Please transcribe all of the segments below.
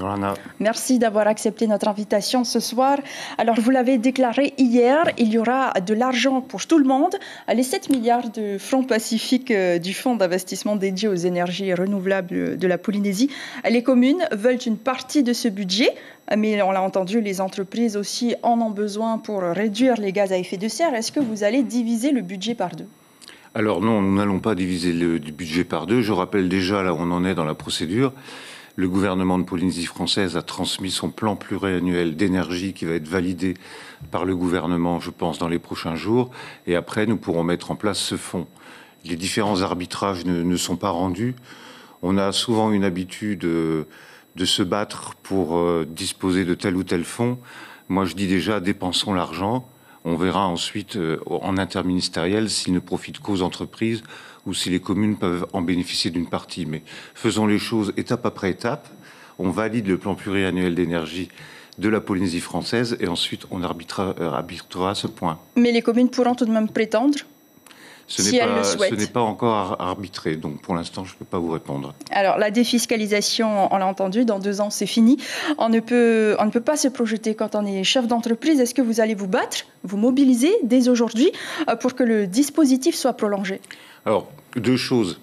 Yorana. Merci d'avoir accepté notre invitation ce soir. Alors, vous l'avez déclaré hier, il y aura de l'argent pour tout le monde. Les 7 milliards de francs pacifiques du fonds d'investissement dédié aux énergies renouvelables de la Polynésie. Les communes veulent une partie de ce budget, mais on l'a entendu, les entreprises aussi en ont besoin pour réduire les gaz à effet de serre. Est-ce que vous allez diviser le budget par deux ? Alors non, nous n'allons pas diviser le budget par deux. Je rappelle déjà là où on en est dans la procédure. Le gouvernement de Polynésie française a transmis son plan pluriannuel d'énergie qui va être validé par le gouvernement, je pense, dans les prochains jours. Et après, nous pourrons mettre en place ce fonds. Les différents arbitrages ne sont pas rendus. On a souvent une habitude de se battre pour disposer de tel ou tel fonds. Moi, je dis déjà, dépensons l'argent. On verra ensuite en interministériel s'il ne profite qu'aux entreprises ou si les communes peuvent en bénéficier d'une partie. Mais faisons les choses étape après étape. On valide le plan pluriannuel d'énergie de la Polynésie française et ensuite on arbitrera ce point. Mais les communes pourront tout de même prétendre ? Ce n'est pas encore arbitré, donc pour l'instant, je ne peux pas vous répondre. Alors, la défiscalisation, on l'a entendu, dans 2 ans, c'est fini. On ne peut pas se projeter quand on est chef d'entreprise. Est-ce que vous allez vous battre, vous mobiliser dès aujourd'hui pour que le dispositif soit prolongé ? Alors, 2 choses.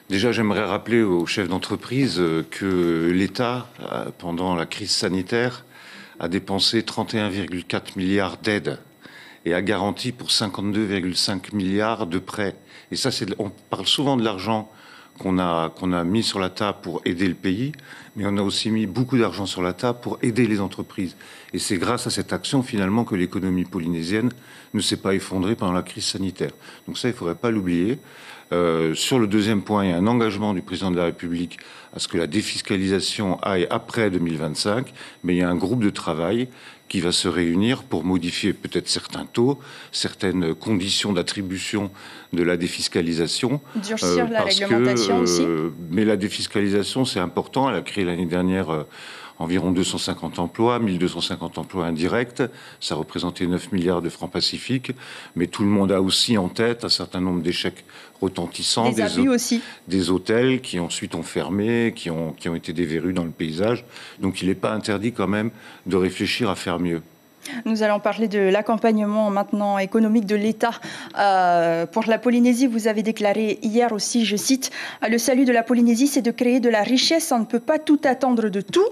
Déjà, j'aimerais rappeler aux chefs d'entreprise que l'État, pendant la crise sanitaire, a dépensé 31,4 milliards d'aides et a garanti pour 52,5 milliards de prêts. Et ça, on parle souvent de l'argent qu'on a mis sur la table pour aider le pays, mais on a aussi mis beaucoup d'argent sur la table pour aider les entreprises. Et c'est grâce à cette action, finalement, que l'économie polynésienne ne s'est pas effondrée pendant la crise sanitaire. Donc ça, il ne faudrait pas l'oublier. Sur le deuxième point, il y a un engagement du président de la République à ce que la défiscalisation aille après 2025, mais il y a un groupe de travail qui va se réunir pour modifier peut-être certains taux, certaines conditions d'attribution de la défiscalisation. Durcir la réglementation aussi. Mais la défiscalisation, c'est important. Elle a créé l'année dernière environ 250 emplois, 1250 emplois indirects. Ça représentait 9 milliards de francs pacifiques. Mais tout le monde a aussi en tête un certain nombre d'échecs retentissants. Des abus aussi. Des hôtels qui ensuite ont fermé, qui ont été des verrues dans le paysage. Donc il n'est pas interdit quand même de réfléchir à faire mieux. Nous allons parler de l'accompagnement maintenant économique de l'État pour la Polynésie. Vous avez déclaré hier aussi, je cite, « Le salut de la Polynésie, c'est de créer de la richesse. On ne peut pas tout attendre de tout. »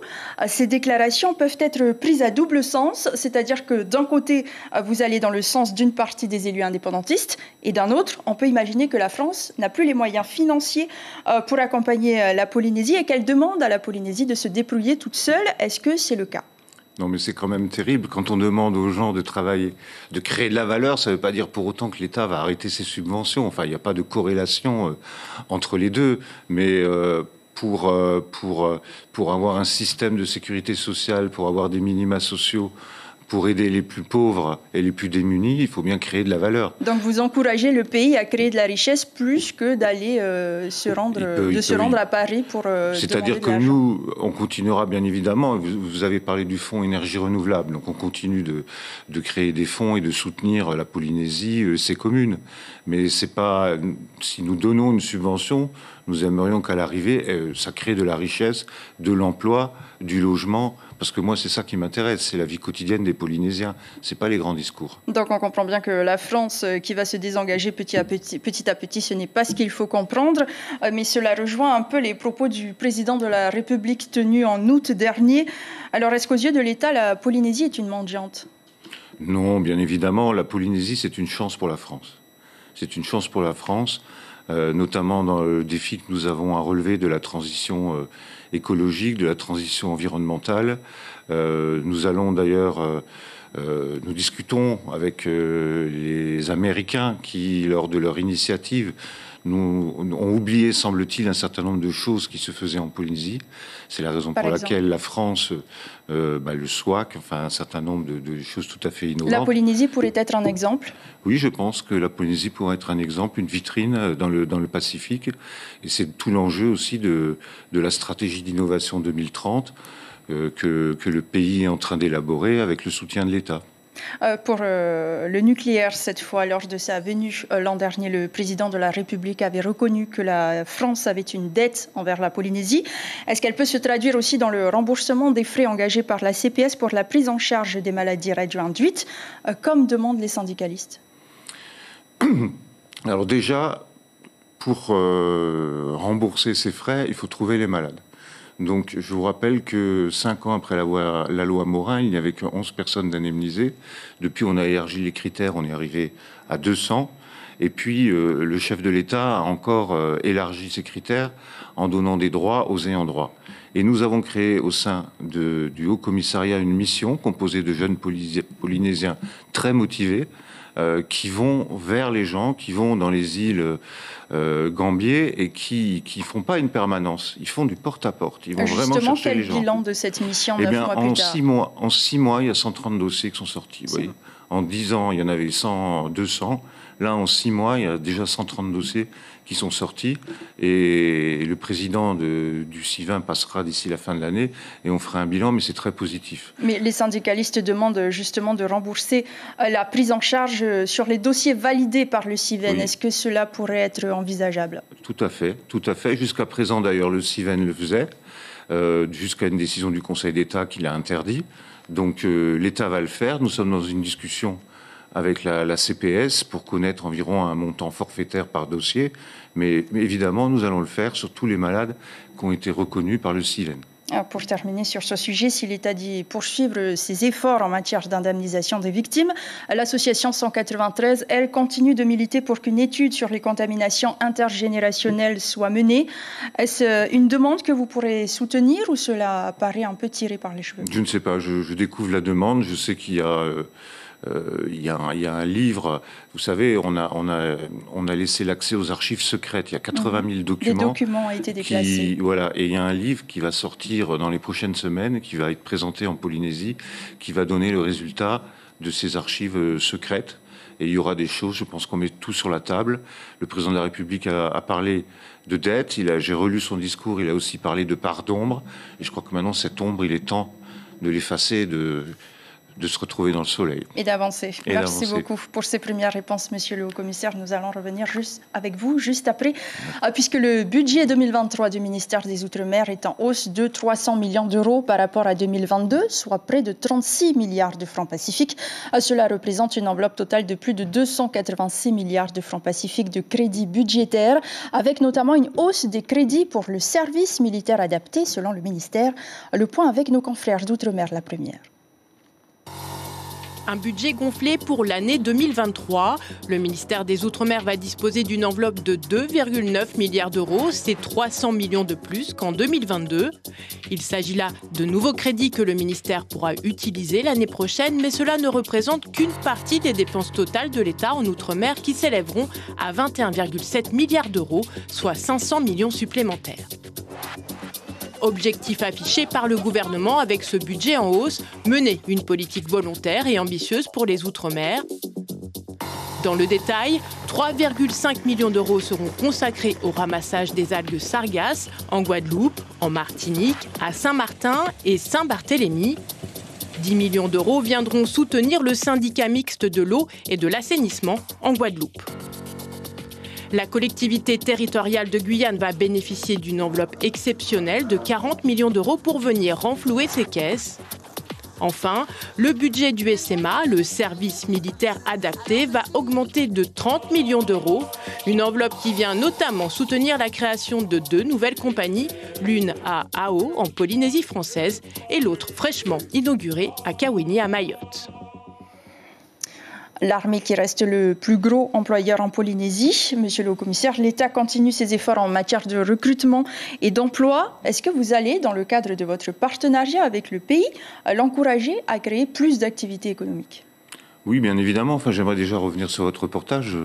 Ces déclarations peuvent être prises à double sens, c'est-à-dire que d'un côté, vous allez dans le sens d'une partie des élus indépendantistes et d'un autre, on peut imaginer que la France n'a plus les moyens financiers pour accompagner la Polynésie et qu'elle demande à la Polynésie de se débrouiller toute seule. Est-ce que c'est le cas ? Non, mais c'est quand même terrible. Quand on demande aux gens de travailler, de créer de la valeur, ça ne veut pas dire pour autant que l'État va arrêter ses subventions. Enfin, il n'y a pas de corrélation entre les deux. Mais pour avoir un système de sécurité sociale, pour avoir des minima sociaux, pour aider les plus pauvres et les plus démunis, il faut bien créer de la valeur. Donc vous encouragez le pays à créer de la richesse plus que d'aller se rendre à Paris pour C'est-à-dire que nous, on continuera bien évidemment. Vous avez parlé du fonds énergie renouvelable. Donc on continue de créer des fonds et de soutenir la Polynésie, ses communes. Mais c'est pas... Si nous donnons une subvention, nous aimerions qu'à l'arrivée, ça crée de la richesse, de l'emploi, du logement. Parce que moi, c'est ça qui m'intéresse, c'est la vie quotidienne des Polynésiens, c'est pas les grands discours. Donc on comprend bien que la France qui va se désengager petit à petit, ce n'est pas ce qu'il faut comprendre, mais cela rejoint un peu les propos du président de la République tenus en août dernier. Alors est-ce qu'aux yeux de l'État, la Polynésie est une mendiante ? Non, bien évidemment, la Polynésie, c'est une chance pour la France. C'est une chance pour la France, notamment dans le défi que nous avons à relever de la transition écologique, de la transition environnementale. Nous allons d'ailleurs, nous discutons avec les Américains qui, lors de leur initiative, ont oublié, semble-t-il, un certain nombre de choses qui se faisaient en Polynésie. C'est la raison pour laquelle la France, le SWAC, enfin un certain nombre de choses tout à fait innovantes. La Polynésie pourrait être un exemple ? Oui, je pense que la Polynésie pourrait être un exemple, une vitrine dans le Pacifique. Et c'est tout l'enjeu aussi de la stratégie d'innovation 2030 que le pays est en train d'élaborer avec le soutien de l'État. Pour le nucléaire, cette fois, lors de sa venue l'an dernier, le président de la République avait reconnu que la France avait une dette envers la Polynésie. Est-ce qu'elle peut se traduire aussi dans le remboursement des frais engagés par la CPS pour la prise en charge des maladies radio-induites, comme demandent les syndicalistes? Alors déjà, pour rembourser ces frais, il faut trouver les malades. Donc, je vous rappelle que 5 ans après la loi Morin, il n'y avait que 11 personnes d'indemnisées. Depuis, on a élargi les critères, on est arrivé à 200. Et puis, le chef de l'État a encore élargi ces critères en donnant des droits aux ayants droit. Et nous avons créé au sein du Haut Commissariat une mission composée de jeunes Polynésiens très motivés, qui vont vers les gens, qui vont dans les îles Gambier et qui font pas une permanence, ils font du porte-à-porte. Ils vont vraiment chercher les gens. Quel bilan de cette mission 9 mois plus tard? En 6 mois, il y a 130 dossiers qui sont sortis. Vous voyez. En 10 ans, il y en avait 100, 200. Là, en 6 mois, il y a déjà 130 dossiers qui sont sortis. Et le président du CIVIN passera d'ici la fin de l'année et on fera un bilan, mais c'est très positif. Mais les syndicalistes demandent justement de rembourser la prise en charge sur les dossiers validés par le CIVEN. Oui. Est-ce que cela pourrait être envisageable? Tout à fait, tout à fait. Jusqu'à présent, d'ailleurs, le CIVEN le faisait, jusqu'à une décision du Conseil d'État qui l'a interdit. Donc l'État va le faire. Nous sommes dans une discussion avec la CPS pour connaître environ un montant forfaitaire par dossier. Mais évidemment, nous allons le faire sur tous les malades qui ont été reconnus par le CIVEN. Pour terminer sur ce sujet, si l'État dit poursuivre ses efforts en matière d'indemnisation des victimes, l'association 193, elle, continue de militer pour qu'une étude sur les contaminations intergénérationnelles soit menée. Est-ce une demande que vous pourrez soutenir ou cela paraît un peu tiré par les cheveux? Je ne sais pas, je découvre la demande. Je sais qu'il y a... il y a un livre, vous savez, on a laissé l'accès aux archives secrètes. Il y a 80 000 documents. Les documents ont été déclassés. Voilà, et il y a un livre qui va sortir dans les prochaines semaines, qui va être présenté en Polynésie, qui va donner le résultat de ces archives secrètes. Et il y aura des choses, je pense qu'on met tout sur la table. Le président de la République a parlé de dette, j'ai relu son discours, il a aussi parlé de part d'ombre. Et je crois que maintenant, cette ombre, il est temps de l'effacer, de se retrouver dans le soleil. Et d'avancer. Merci beaucoup pour ces premières réponses, Monsieur le Haut-Commissaire. Nous allons revenir avec vous juste après, puisque le budget 2023 du ministère des Outre-mer est en hausse de 300 millions d'euros par rapport à 2022, soit près de 36 milliards de francs pacifiques. Cela représente une enveloppe totale de plus de 286 milliards de francs pacifiques de crédits budgétaires, avec notamment une hausse des crédits pour le service militaire adapté, selon le ministère. Le point avec nos confrères d'Outre-mer, la première. Un budget gonflé pour l'année 2023. Le ministère des Outre-mer va disposer d'une enveloppe de 2,9 milliards d'euros. C'est 300 millions de plus qu'en 2022. Il s'agit là de nouveaux crédits que le ministère pourra utiliser l'année prochaine, mais cela ne représente qu'une partie des dépenses totales de l'État en Outre-mer qui s'élèveront à 21,7 milliards d'euros, soit 500 millions supplémentaires. Objectif affiché par le gouvernement avec ce budget en hausse, mener une politique volontaire et ambitieuse pour les Outre-mer. Dans le détail, 3,5 millions d'euros seront consacrés au ramassage des algues sargasses en Guadeloupe, en Martinique, à Saint-Martin et Saint-Barthélemy. 10 millions d'euros viendront soutenir le syndicat mixte de l'eau et de l'assainissement en Guadeloupe. La collectivité territoriale de Guyane va bénéficier d'une enveloppe exceptionnelle de 40 millions d'euros pour venir renflouer ses caisses. Enfin, le budget du SMA, le service militaire adapté, va augmenter de 30 millions d'euros. Une enveloppe qui vient notamment soutenir la création de 2 nouvelles compagnies, l'une à Ao, en Polynésie française, et l'autre fraîchement inaugurée à Kawini, à Mayotte. L'armée qui reste le plus gros employeur en Polynésie. Monsieur le Haut-Commissaire, l'État continue ses efforts en matière de recrutement et d'emploi. Est-ce que vous allez, dans le cadre de votre partenariat avec le pays, l'encourager à créer plus d'activités économiques? Oui, bien évidemment. Enfin, j'aimerais déjà revenir sur votre reportage.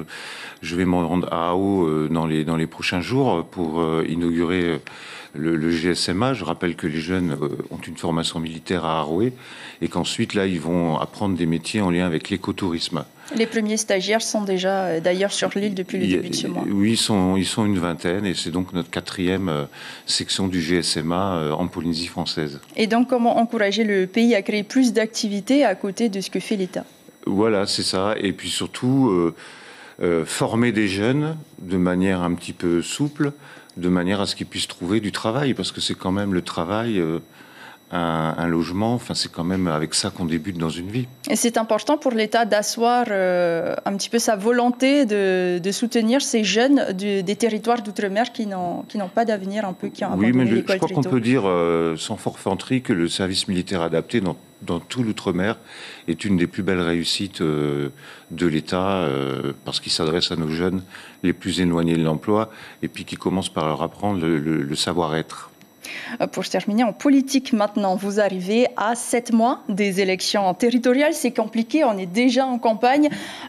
Je vais me rendre à Ao dans les prochains jours pour inaugurer le GSMA. Je rappelle que les jeunes ont une formation militaire à Aroé et qu'ensuite, là, ils vont apprendre des métiers en lien avec l'écotourisme. Les premiers stagiaires sont déjà d'ailleurs sur l'île depuis le début de ce mois. Oui, ils sont une vingtaine et c'est donc notre 4e section du GSMA en Polynésie française. Et donc, comment encourager le pays à créer plus d'activités à côté de ce que fait l'État? Voilà, c'est ça. Et puis surtout, former des jeunes de manière un petit peu souple, de manière à ce qu'ils puissent trouver du travail, parce que c'est quand même le travail, un logement, enfin c'est quand même avec ça qu'on débute dans une vie. Et c'est important pour l'État d'asseoir un petit peu sa volonté de soutenir ces jeunes des territoires d'outre-mer qui n'ont pas d'avenir, un peu, qui ont abandonné l'école très tôt. Je crois qu'on peut dire sans forfanterie que le service militaire adapté dans tout l'outre-mer est une des plus belles réussites de l'État, parce qu'il s'adresse à nos jeunes les plus éloignés de l'emploi et puis qui commence par leur apprendre le savoir-être. Pour terminer, en politique maintenant, vous arrivez à 7 mois des élections territoriales. C'est compliqué, on est déjà en campagne.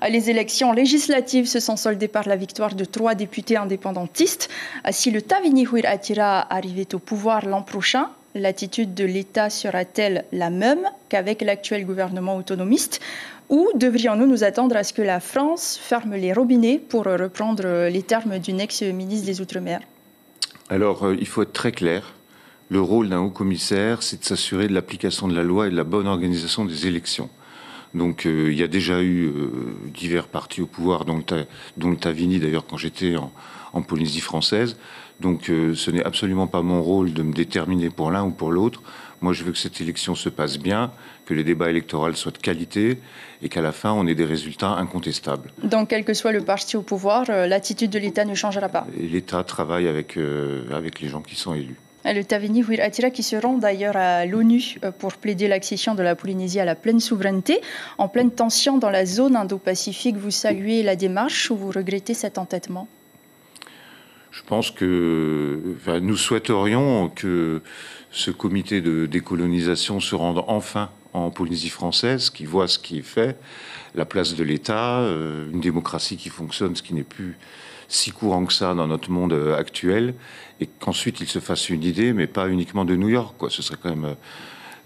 Les élections législatives se sont soldées par la victoire de 3 députés indépendantistes. Si le Tavini Houir Attira arrivait au pouvoir l'an prochain, l'attitude de l'État sera-t-elle la même qu'avec l'actuel gouvernement autonomiste? Ou devrions-nous nous attendre à ce que la France ferme les robinets, pour reprendre les termes d'une ex-ministre des Outre-mer? Alors, il faut être très clair. Le rôle d'un haut-commissaire, c'est de s'assurer de l'application de la loi et de la bonne organisation des élections. Donc, il y a déjà eu divers partis au pouvoir, dont le Tavini, d'ailleurs, quand j'étais en Polynésie française. Donc, ce n'est absolument pas mon rôle de me déterminer pour l'un ou pour l'autre. Moi, je veux que cette élection se passe bien, que les débats électoraux soient de qualité et qu'à la fin, on ait des résultats incontestables. Donc, quel que soit le parti au pouvoir, l'attitude de l'État ne changera pas? L'État travaille avec les gens qui sont élus. Le Tavini Houir Attira qui se rend d'ailleurs à l'ONU pour plaider l'accession de la Polynésie à la pleine souveraineté. En pleine tension dans la zone Indo-Pacifique, vous saluez la démarche ou vous regrettez cet entêtement? Je pense que nous souhaiterions que ce comité de décolonisation se rende enfin en Polynésie française, qui voit ce qui est fait, la place de l'État, une démocratie qui fonctionne, ce qui n'est plus si courant que ça dans notre monde actuel, et qu'ensuite il se fasse une idée, mais pas uniquement de New York, quoi. Ce serait quand même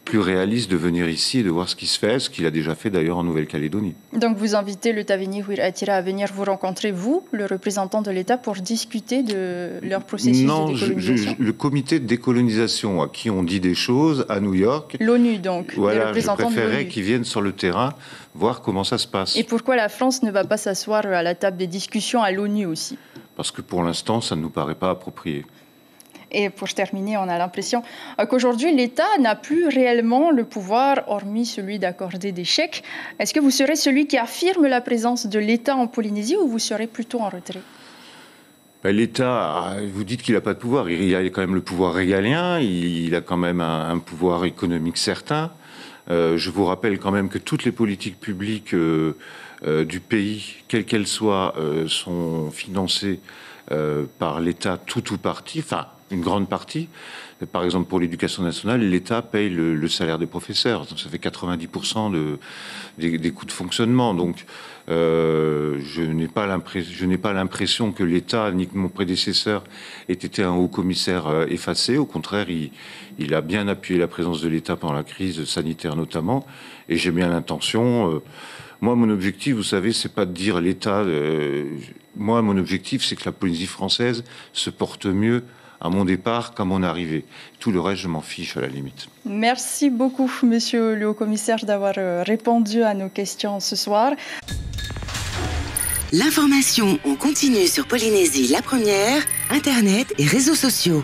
plus réaliste de venir ici et de voir ce qui se fait, ce qu'il a déjà fait d'ailleurs en Nouvelle-Calédonie. Donc vous invitez le Tavini Houir Attira à venir vous rencontrer, vous, le représentant de l'État, pour discuter de leur processus de décolonisation? Le comité de décolonisation à qui on dit des choses à New York. L'ONU donc, voilà, les représentants de l'ONU. Je préférerais qu'ils viennent sur le terrain voir comment ça se passe. Et pourquoi la France ne va pas s'asseoir à la table des discussions à l'ONU aussi? Parce que pour l'instant, ça ne nous paraît pas approprié. Et pour terminer, on a l'impression qu'aujourd'hui, l'État n'a plus réellement le pouvoir, hormis celui d'accorder des chèques. Est-ce que vous serez celui qui affirme la présence de l'État en Polynésie ou vous serez plutôt en retrait? L'État, vous dites qu'il n'a pas de pouvoir. Il a quand même le pouvoir régalien, il a quand même un pouvoir économique certain. Je vous rappelle quand même que toutes les politiques publiques du pays, quelles qu'elles soient, sont financées par l'État, tout ou partie, enfin une grande partie. Par exemple, pour l'éducation nationale, l'État paye le salaire des professeurs. Donc, ça fait 90% des coûts de fonctionnement. Donc, je n'ai pas l'impression que l'État, ni que mon prédécesseur, ait été un haut-commissaire effacé. Au contraire, il a bien appuyé la présence de l'État pendant la crise sanitaire notamment. Et j'ai bien l'intention... moi, mon objectif, vous savez, c'est pas de dire l'État... moi, mon objectif, c'est que la Polynésie française se porte mieux à mon départ qu'à mon arrivée. Tout le reste, je m'en fiche à la limite. Merci beaucoup, monsieur le haut-commissaire, d'avoir répondu à nos questions ce soir. L'information en continu sur Polynésie la première, Internet et réseaux sociaux.